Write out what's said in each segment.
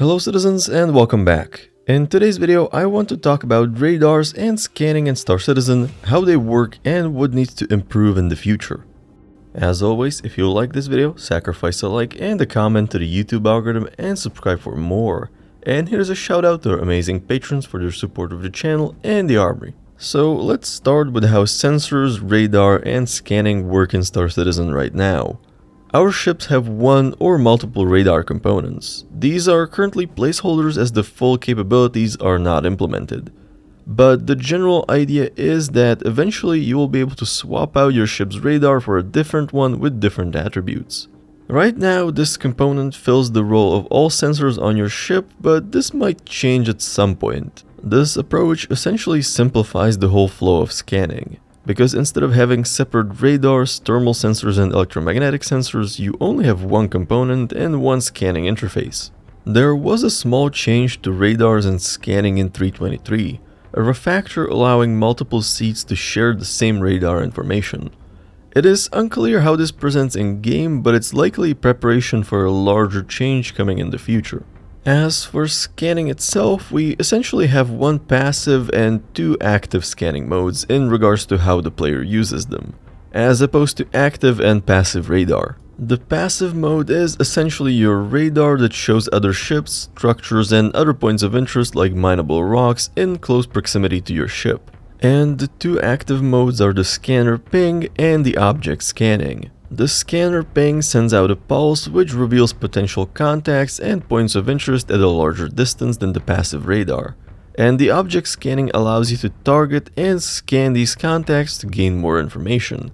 Hello citizens and welcome back. In today's video I want to talk about radars and scanning in Star Citizen, how they work and what needs to improve in the future. As always, if you like this video, sacrifice a like and a comment to the YouTube algorithm and subscribe for more. And here's a shout out to our amazing patrons for their support of the channel and the Armory. So let's start with how sensors, radar and scanning work in Star Citizen right now. Our ships have one or multiple radar components. These are currently placeholders as the full capabilities are not implemented. But the general idea is that eventually you will be able to swap out your ship's radar for a different one with different attributes. Right now, this component fills the role of all sensors on your ship, but this might change at some point. This approach essentially simplifies the whole flow of scanning, because instead of having separate radars, thermal sensors and electromagnetic sensors, you only have one component and one scanning interface. There was a small change to radars and scanning in 3.23, a refactor allowing multiple seats to share the same radar information. It is unclear how this presents in-game, but it's likely preparation for a larger change coming in the future. As for scanning itself, we essentially have one passive and two active scanning modes in regards to how the player uses them, as opposed to active and passive radar. The passive mode is essentially your radar that shows other ships, structures and other points of interest like mineable rocks in close proximity to your ship. And the two active modes are the scanner ping and the object scanning. The scanner ping sends out a pulse which reveals potential contacts and points of interest at a larger distance than the passive radar. And the object scanning allows you to target and scan these contacts to gain more information.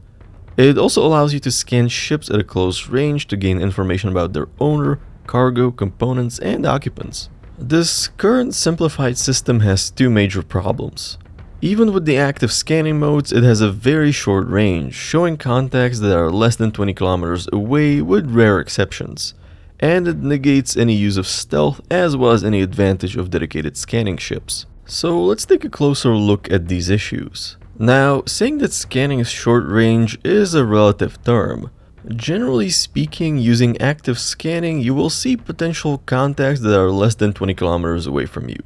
It also allows you to scan ships at a close range to gain information about their owner, cargo, components, and occupants. This current simplified system has two major problems. Even with the active scanning modes, it has a very short range, showing contacts that are less than 20 kilometers away with rare exceptions. And it negates any use of stealth as well as any advantage of dedicated scanning ships. So let's take a closer look at these issues. Now, saying that scanning is short range is a relative term. Generally speaking, using active scanning, you will see potential contacts that are less than 20 kilometers away from you.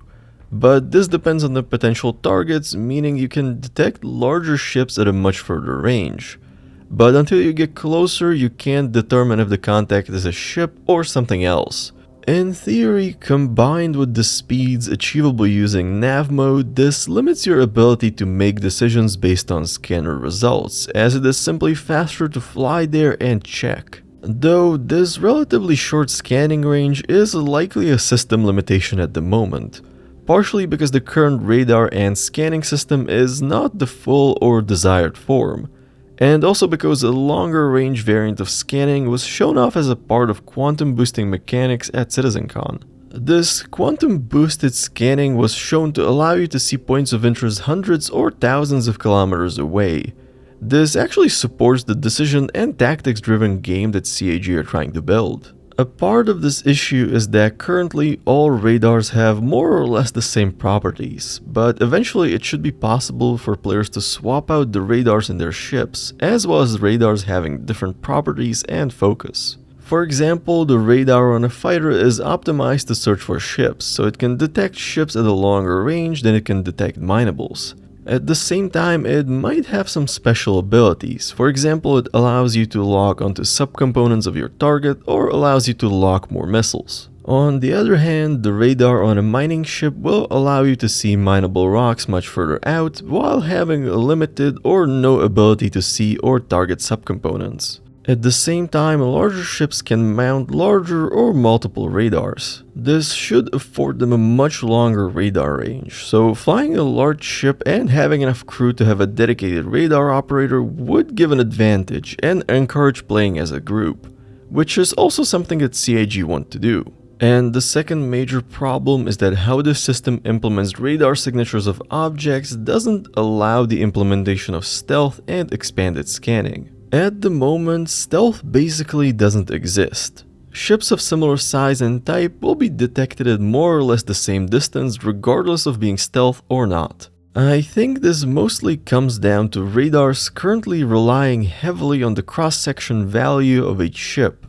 But this depends on the potential targets, meaning you can detect larger ships at a much further range. But until you get closer, you can't determine if the contact is a ship or something else. In theory, combined with the speeds achievable using nav mode, this limits your ability to make decisions based on scanner results, as it is simply faster to fly there and check. Though this relatively short scanning range is likely a system limitation at the moment. Partially because the current radar and scanning system is not the full or desired form, and also because a longer range variant of scanning was shown off as a part of quantum boosting mechanics at CitizenCon. This quantum boosted scanning was shown to allow you to see points of interest hundreds or thousands of kilometers away. This actually supports the decision and tactics driven game that CAG are trying to build. A part of this issue is that currently all radars have more or less the same properties, but eventually it should be possible for players to swap out the radars in their ships, as well as radars having different properties and focus. For example, the radar on a fighter is optimized to search for ships, so it can detect ships at a longer range than it can detect minables. At the same time, it might have some special abilities. For example, it allows you to lock onto subcomponents of your target or allows you to lock more missiles. On the other hand, the radar on a mining ship will allow you to see mineable rocks much further out while having a limited or no ability to see or target subcomponents. At the same time, larger ships can mount larger or multiple radars. This should afford them a much longer radar range, so flying a large ship and having enough crew to have a dedicated radar operator would give an advantage and encourage playing as a group, which is also something that CAG want to do. And the second major problem is that how this system implements radar signatures of objects doesn't allow the implementation of stealth and expanded scanning. At the moment, stealth basically doesn't exist. Ships of similar size and type will be detected at more or less the same distance regardless of being stealth or not. I think this mostly comes down to radars currently relying heavily on the cross-section value of each ship.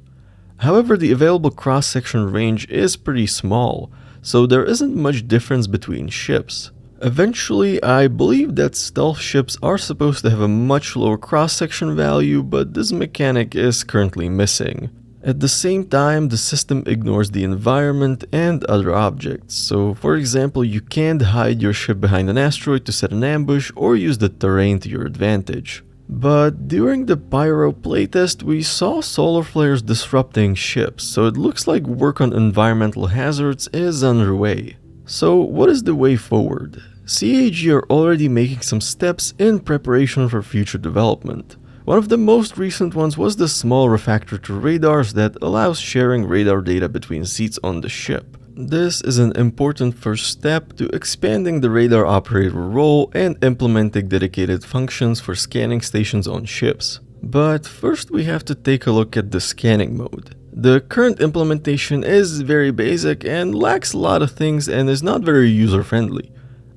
However, the available cross-section range is pretty small, so there isn't much difference between ships. Eventually, I believe that stealth ships are supposed to have a much lower cross-section value, but this mechanic is currently missing. At the same time, the system ignores the environment and other objects, so for example, you can't hide your ship behind an asteroid to set an ambush or use the terrain to your advantage. But during the Pyro playtest, we saw solar flares disrupting ships, so it looks like work on environmental hazards is underway. So what is the way forward? CAG are already making some steps in preparation for future development. One of the most recent ones was the small refactor to radars that allows sharing radar data between seats on the ship. This is an important first step to expanding the radar operator role and implementing dedicated functions for scanning stations on ships. But first we have to take a look at the scanning mode. The current implementation is very basic and lacks a lot of things and is not very user-friendly.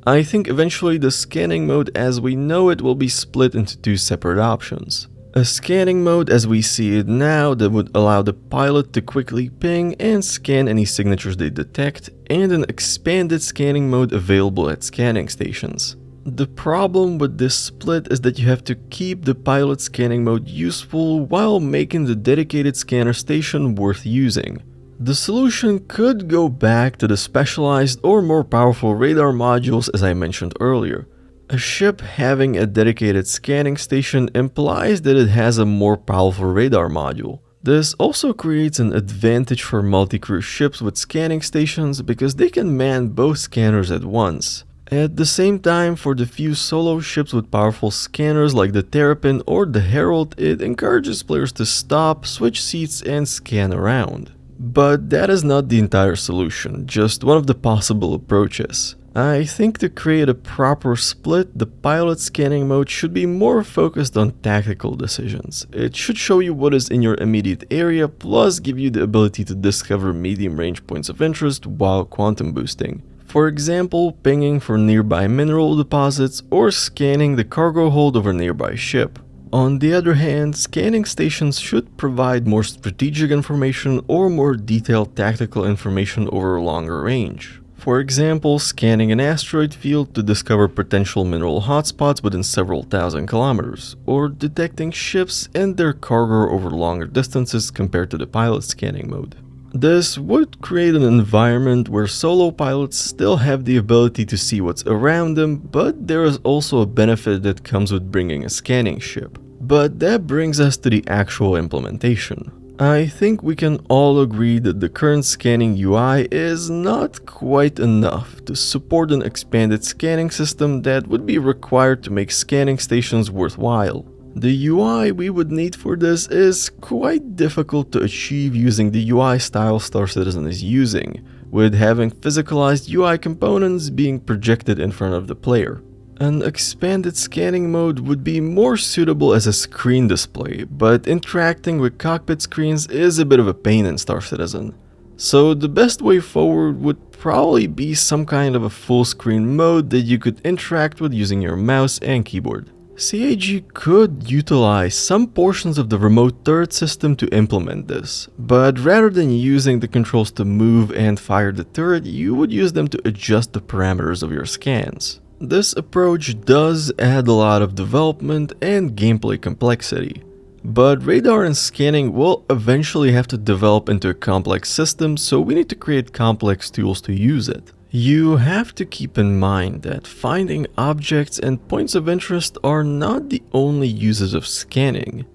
I think eventually the scanning mode as we know it will be split into two separate options. A scanning mode as we see it now that would allow the pilot to quickly ping and scan any signatures they detect, and an expanded scanning mode available at scanning stations. The problem with this split is that you have to keep the pilot scanning mode useful while making the dedicated scanner station worth using. The solution could go back to the specialized or more powerful radar modules as I mentioned earlier. A ship having a dedicated scanning station implies that it has a more powerful radar module. This also creates an advantage for multi-crew ships with scanning stations because they can man both scanners at once. At the same time, for the few solo ships with powerful scanners like the Terrapin or the Herald, it encourages players to stop, switch seats and scan around. But that is not the entire solution, just one of the possible approaches. I think to create a proper split, the pilot scanning mode should be more focused on tactical decisions. It should show you what is in your immediate area, plus give you the ability to discover medium range points of interest while quantum boosting. For example, pinging for nearby mineral deposits or scanning the cargo hold of a nearby ship. On the other hand, scanning stations should provide more strategic information or more detailed tactical information over a longer range. For example, scanning an asteroid field to discover potential mineral hotspots within several thousand kilometers, or detecting ships and their cargo over longer distances compared to the pilot scanning mode. This would create an environment where solo pilots still have the ability to see what's around them, but there is also a benefit that comes with bringing a scanning ship. But that brings us to the actual implementation. I think we can all agree that the current scanning UI is not quite enough to support an expanded scanning system that would be required to make scanning stations worthwhile. The UI we would need for this is quite difficult to achieve using the UI style Star Citizen is using, with having physicalized UI components being projected in front of the player. An expanded scanning mode would be more suitable as a screen display, but interacting with cockpit screens is a bit of a pain in Star Citizen. So the best way forward would probably be some kind of a full screen mode that you could interact with using your mouse and keyboard. CAG could utilize some portions of the remote turret system to implement this, but rather than using the controls to move and fire the turret, you would use them to adjust the parameters of your scans. This approach does add a lot of development and gameplay complexity, but radar and scanning will eventually have to develop into a complex system, so we need to create complex tools to use it. You have to keep in mind that finding objects and points of interest are not the only uses of scanning.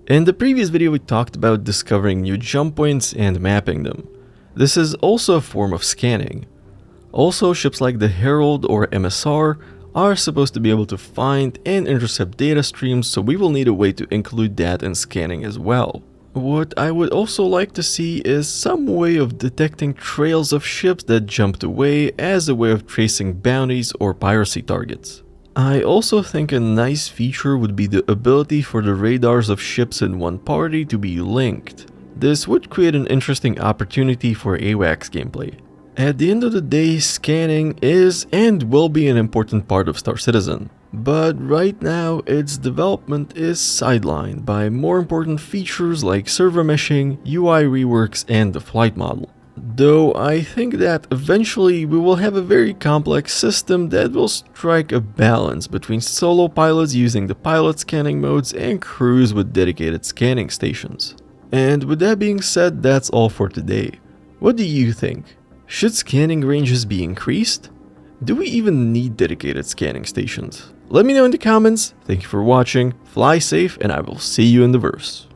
In the previous video we talked about discovering new jump points and mapping them. This is also a form of scanning. Also, ships like the Herald or MSR are supposed to be able to find and intercept data streams, so we will need a way to include that in scanning as well. What I would also like to see is some way of detecting trails of ships that jumped away as a way of tracing bounties or piracy targets. I also think a nice feature would be the ability for the radars of ships in one party to be linked. This would create an interesting opportunity for AWACS gameplay. At the end of the day, scanning is and will be an important part of Star Citizen. But right now, its development is sidelined by more important features like server meshing, UI reworks, and the flight model. Though I think that eventually we will have a very complex system that will strike a balance between solo pilots using the pilot scanning modes and crews with dedicated scanning stations. And with that being said, that's all for today. What do you think? Should scanning ranges be increased? Do we even need dedicated scanning stations? Let me know in the comments. Thank you for watching, fly safe, and I will see you in the verse.